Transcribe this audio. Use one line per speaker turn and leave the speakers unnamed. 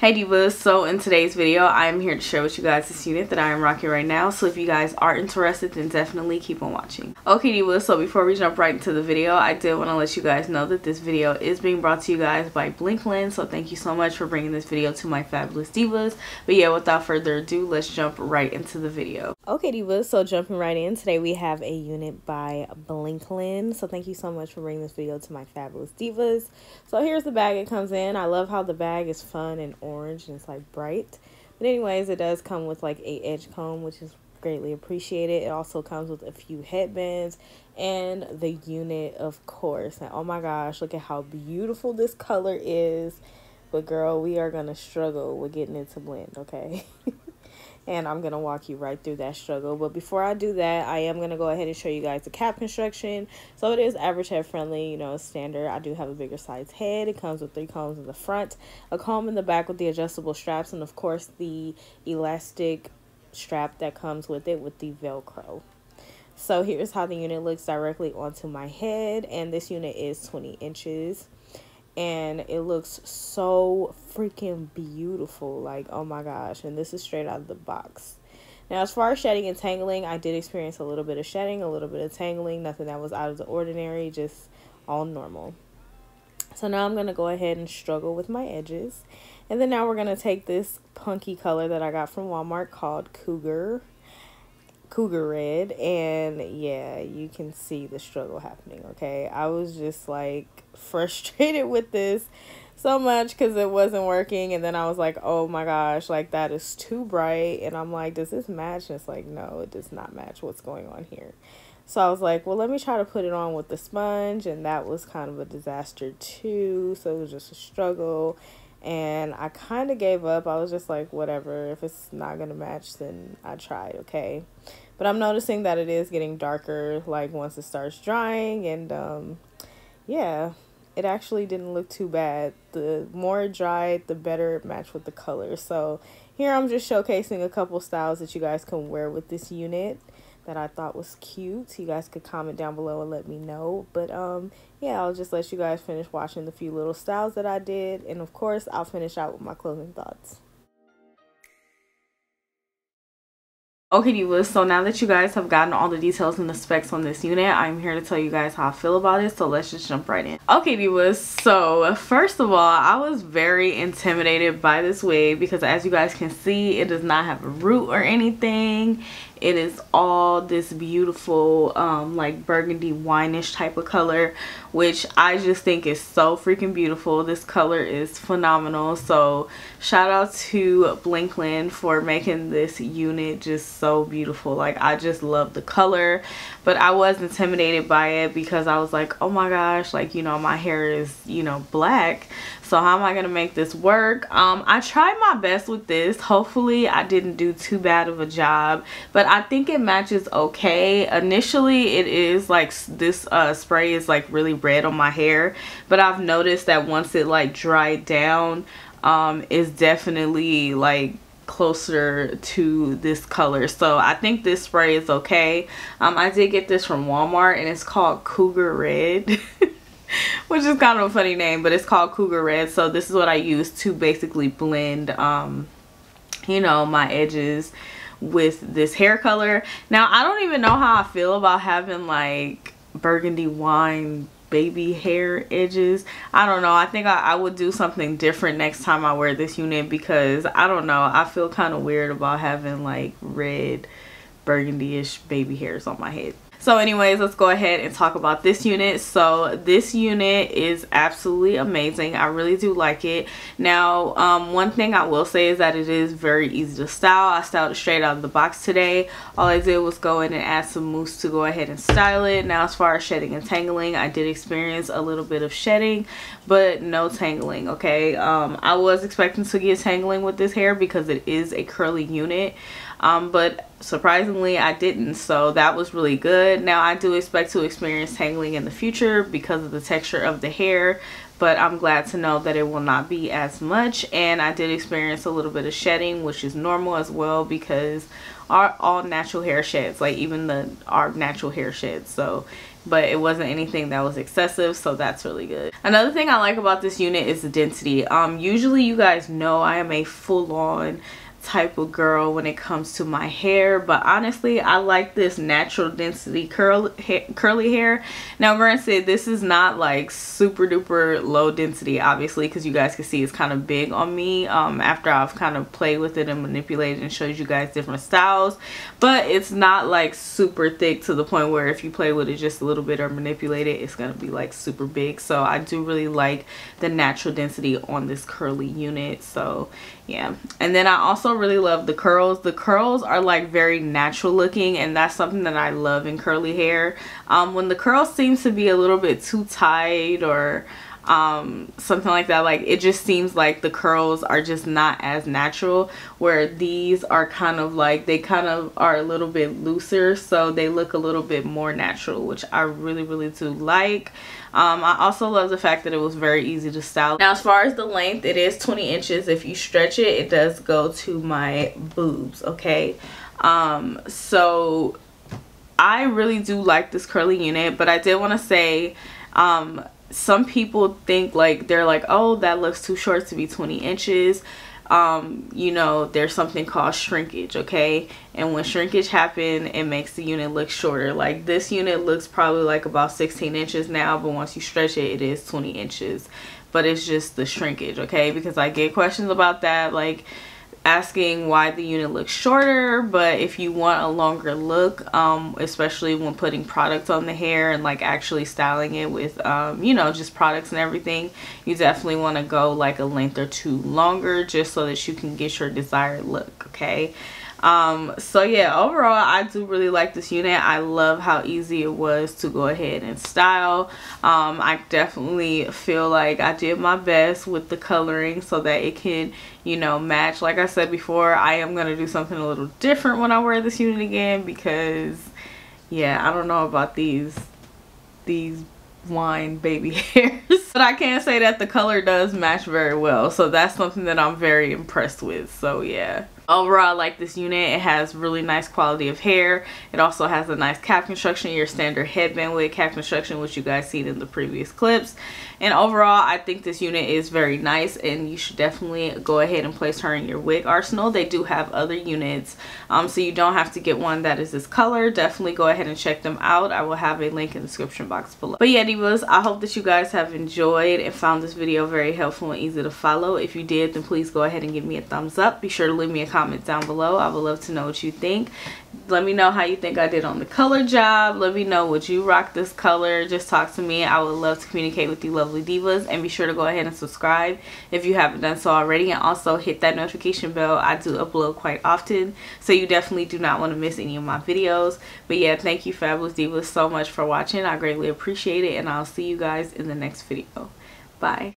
Hey divas, so in today's video I am here to share with you guys this unit that I am rocking right now. So if you guys are interested, then definitely keep on watching. Okay divas, so before we jump right into the video, I did want to let you guys know that this video is being brought to you guys by Blinklyn. So thank you so much for bringing this video to my fabulous divas. But yeah, without further ado, let's jump right into the video. Okay divas, so jumping right in, today we have a unit by Blinklyn. So thank you so much for bringing this video to my fabulous divas. So here's the bag it comes in. I love how the bag is fun and orange and it's like bright, but anyways, it does come with like a edge comb, which is greatly appreciated. It also comes with a few headbands and the unit, of course. And oh my gosh, look at how beautiful this color is. But girl, we are gonna struggle with getting it to blend, okay? And I'm gonna walk you right through that struggle. But before I do that, I am gonna go ahead and show you guys the cap construction. So it is average head friendly, you know, standard. I do have a bigger size head. It comes with 3 combs in the front, a comb in the back with the adjustable straps, and of course the elastic strap that comes with it with the Velcro. So here's how the unit looks directly onto my head, and this unit is 20 inches. And it looks so freaking beautiful, like oh my gosh. And this is straight out of the box. Now as far as shedding and tangling, I did experience a little bit of shedding, a little bit of tangling, nothing that was out of the ordinary, just all normal. So now I'm gonna go ahead and struggle with my edges, and then now we're gonna take this punky color that I got from Walmart called Cougar Red, and yeah, you can see the struggle happening. Okay, I was just like frustrated with this so much because it wasn't working, and then I was like, oh my gosh, like that is too bright, and I'm like, does this match? And it's like, no, it does not match what's going on here. So I was like, well, let me try to put it on with the sponge, and that was kind of a disaster too. So it was just a struggle, and I kind of gave up. I was just like, whatever, if it's not gonna match, then I tried, okay? But I'm noticing that it is getting darker, like once it starts drying, and yeah, it actually didn't look too bad. The more it dried, the better it matched with the color. So here I'm just showcasing a couple styles that you guys can wear with this unit that I thought was cute. You guys could comment down below and let me know. But yeah, I'll just let you guys finish watching the few little styles that I did, and of course I'll finish out with my closing thoughts. Okay divas, so now that you guys have gotten all the details and the specs on this unit, I'm here to tell you guys how I feel about it. So let's just jump right in. Okay divas, so first of all, I was very intimidated by this wig because as you guys can see, it does not have a root or anything. It is all this beautiful like burgundy wine-ish type of color, which I just think is so freaking beautiful. This color is phenomenal. So shout out to Blinklyn for making this unit just so beautiful. Like I just love the color, but I was intimidated by it because I was like, oh my gosh, like, you know, my hair is, you know, black. So how am I gonna make this work? I tried my best with this. Hopefully I didn't do too bad of a job, but I think it matches okay. Initially it is like this spray is like really red on my hair, but I've noticed that once it like dried down, it's definitely like closer to this color. So I think this spray is okay. I did get this from Walmart, and it's called Cougar Red. Which is kind of a funny name, but it's called Cougar Red. So this is what I use to basically blend you know, my edges with this hair color. Now I don't even know how I feel about having like burgundy wine baby hair edges. I don't know. I think I would do something different next time I wear this unit, because I don't know, I feel kind of weird about having like red burgundy-ish baby hairs on my head. So anyways, let's go ahead and talk about this unit. So this unit is absolutely amazing. I really do like it. Now, one thing I will say is that it is very easy to style. I styled it straight out of the box today. All I did was go in and add some mousse to go ahead and style it. Now, as far as shedding and tangling, I did experience a little bit of shedding, but no tangling, okay? I was expecting to get tangling with this hair because it is a curly unit. But surprisingly I didn't, so that was really good. Now I do expect to experience tangling in the future because of the texture of the hair, but I'm glad to know that it will not be as much. And I did experience a little bit of shedding, which is normal as well, because all natural hair sheds, like even our natural hair sheds. So but it wasn't anything that was excessive, so that's really good. Another thing I like about this unit is the density. Usually you guys know I am a full-on type of girl when it comes to my hair, but honestly I like this natural density curly hair. Now granted, this is not like super duper low density, obviously, because you guys can see it's kind of big on me after I've kind of played with it and manipulated and showed you guys different styles, but it's not like super thick to the point where if you play with it just a little bit or manipulate it, it's gonna be like super big. So I do really like the natural density on this curly unit, so yeah. And then I also really love the curls. The curls are like very natural looking, and that's something that I love in curly hair. When the curls seems to be a little bit too tight or something like that, like it just seems like the curls are just not as natural, where these are kind of like, they kind of are a little bit looser, so they look a little bit more natural, which I really do like. I also love the fact that it was very easy to style. Now as far as the length, it is 20 inches. If you stretch it, it does go to my boobs, okay? So I really do like this curly unit, but I did want to say some people think like, they're like, oh, that looks too short to be 20 inches. You know, there's something called shrinkage, okay? And when shrinkage happens, it makes the unit look shorter. Like this unit looks probably like about 16 inches now, but once you stretch it, it is 20 inches. But it's just the shrinkage, okay? Because I get questions about that, like asking why the unit looks shorter. But if you want a longer look, especially when putting products on the hair and like actually styling it with you know, just products and everything, you definitely want to go like a length or two longer, just so that you can get your desired look, okay? So yeah, overall I do really like this unit. I love how easy it was to go ahead and style. I definitely feel like I did my best with the coloring so that it can, you know, match. Like I said before, I am going to do something a little different when I wear this unit again, because yeah, I don't know about these wine baby hairs, but I can say that the color does match very well, so that's something that I'm very impressed with. So yeah, overall I like this unit. It has really nice quality of hair. It also has a nice cap construction, your standard headband wig cap construction, which you guys seen in the previous clips. And overall I think this unit is very nice, and you should definitely go ahead and place her in your wig arsenal. They do have other units, so you don't have to get one that is this color. Definitely go ahead and check them out. I will have a link in the description box below. But yeah, divas, I hope that you guys have enjoyed and found this video very helpful and easy to follow. If you did, then please go ahead and give me a thumbs up. Be sure to leave me a comment down below. I would love to know what you think. Let me know how you think I did on the color job. Let me know, would you rock this color? Just talk to me. I would love to communicate with you lovely divas. And be sure to go ahead and subscribe if you haven't done so already, and also hit that notification bell. I do upload quite often, so you definitely do not want to miss any of my videos. But yeah, thank you fabulous divas so much for watching. I greatly appreciate it, and I'll see you guys in the next video. Bye.